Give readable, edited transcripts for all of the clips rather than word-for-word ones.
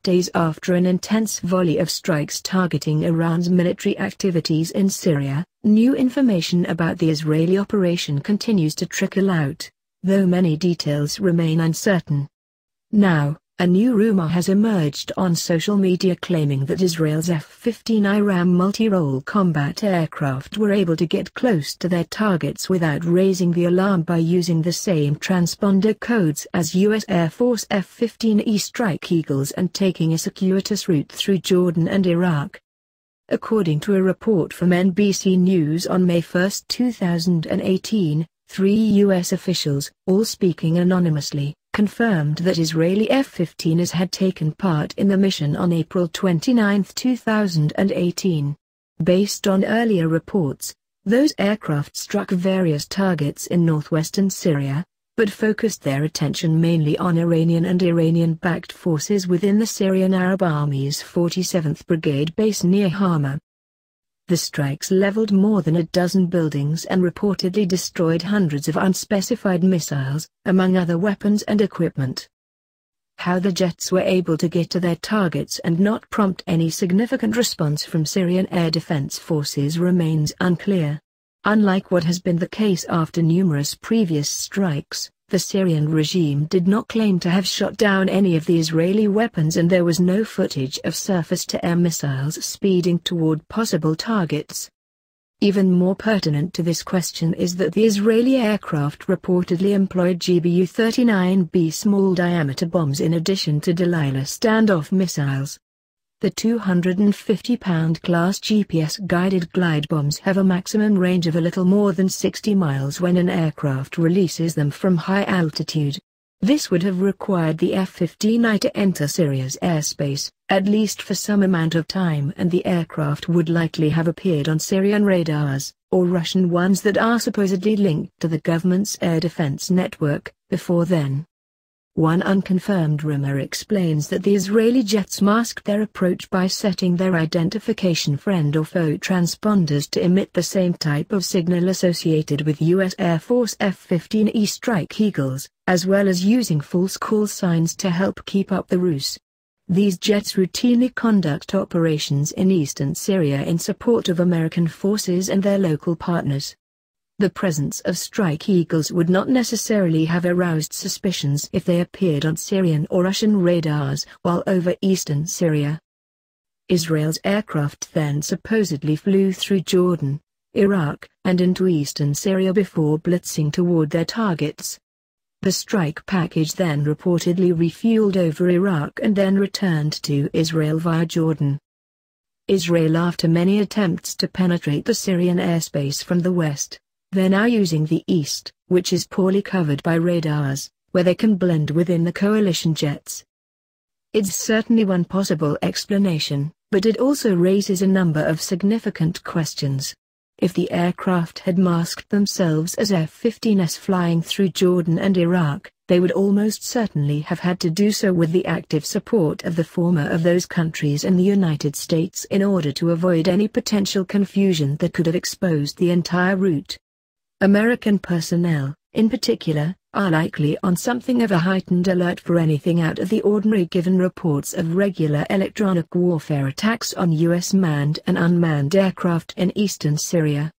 days after an intense volley of strikes targeting Iran's military activities in Syria, new information about the Israeli operation continues to trickle out, though many details remain uncertain. Now, a new rumor has emerged on social media claiming that Israel's F-15I RAM multi-role combat aircraft were able to get close to their targets without raising the alarm by using the same transponder codes as U.S. Air Force F-15E Strike Eagles and taking a circuitous route through Jordan and Iraq. According to a report from NBC News on May 1, 2018, 3 U.S. officials, all speaking anonymously, confirmed that Israeli F-15s had taken part in the mission on April 29, 2018. Based on earlier reports, those aircraft struck various targets in northwestern Syria, but focused their attention mainly on Iranian and Iranian-backed forces within the Syrian Arab Army's 47th Brigade base near Hama. The strikes leveled more than a dozen buildings and reportedly destroyed hundreds of unspecified missiles, among other weapons and equipment. How the jets were able to get to their targets and not prompt any significant response from Syrian air defense forces remains unclear. Unlike what has been the case after numerous previous strikes, the Syrian regime did not claim to have shot down any of the Israeli weapons, and there was no footage of surface-to-air missiles speeding toward possible targets. Even more pertinent to this question is that the Israeli aircraft reportedly employed GBU-39B small-diameter bombs in addition to Delilah standoff missiles. The 250-pound class GPS-guided glide bombs have a maximum range of a little more than 60 miles when an aircraft releases them from high altitude. This would have required the F-15I to enter Syria's airspace, at least for some amount of time, and the aircraft would likely have appeared on Syrian radars, or Russian ones that are supposedly linked to the government's air defense network, before then. One unconfirmed rumor explains that the Israeli jets masked their approach by setting their identification friend or foe transponders to emit the same type of signal associated with U.S. Air Force F-15E Strike Eagles, as well as using false call signs to help keep up the ruse. These jets routinely conduct operations in eastern Syria in support of American forces and their local partners. The presence of Strike Eagles would not necessarily have aroused suspicions if they appeared on Syrian or Russian radars while over eastern Syria. Israel's aircraft then supposedly flew through Jordan, Iraq, and into eastern Syria before blitzing toward their targets. The strike package then reportedly refueled over Iraq and then returned to Israel via Jordan. Israel, after many attempts to penetrate the Syrian airspace from the west, they're now using the east, which is poorly covered by radars, where they can blend within the coalition jets. It's certainly one possible explanation, but it also raises a number of significant questions. If the aircraft had masked themselves as F-15s flying through Jordan and Iraq, they would almost certainly have had to do so with the active support of the former of those countries and the United States in order to avoid any potential confusion that could have exposed the entire route. American personnel, in particular, are likely on something of a heightened alert for anything out of the ordinary given reports of regular electronic warfare attacks on U.S. manned and unmanned aircraft in eastern Syria.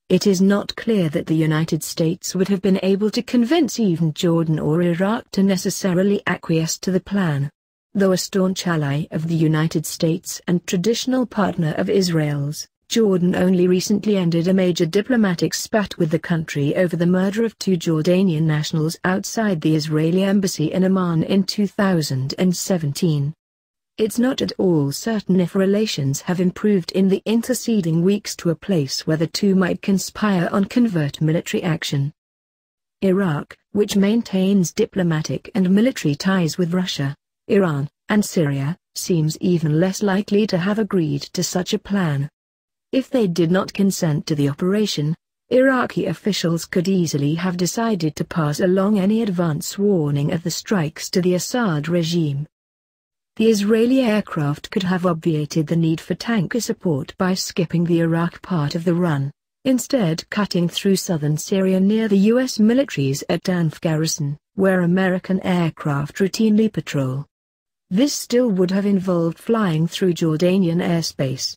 It is not clear that the United States would have been able to convince even Jordan or Iraq to necessarily acquiesce to the plan. Though a staunch ally of the United States and traditional partner of Israel's, Jordan only recently ended a major diplomatic spat with the country over the murder of 2 Jordanian nationals outside the Israeli embassy in Amman in 2017. It's not at all certain if relations have improved in the interceding weeks to a place where the two might conspire on covert military action. Iraq, which maintains diplomatic and military ties with Russia, Iran, and Syria, seems even less likely to have agreed to such a plan. If they did not consent to the operation, Iraqi officials could easily have decided to pass along any advance warning of the strikes to the Assad regime. The Israeli aircraft could have obviated the need for tanker support by skipping the Iraq part of the run, instead cutting through southern Syria near the U.S. military's at Tanf garrison, where American aircraft routinely patrol. This still would have involved flying through Jordanian airspace.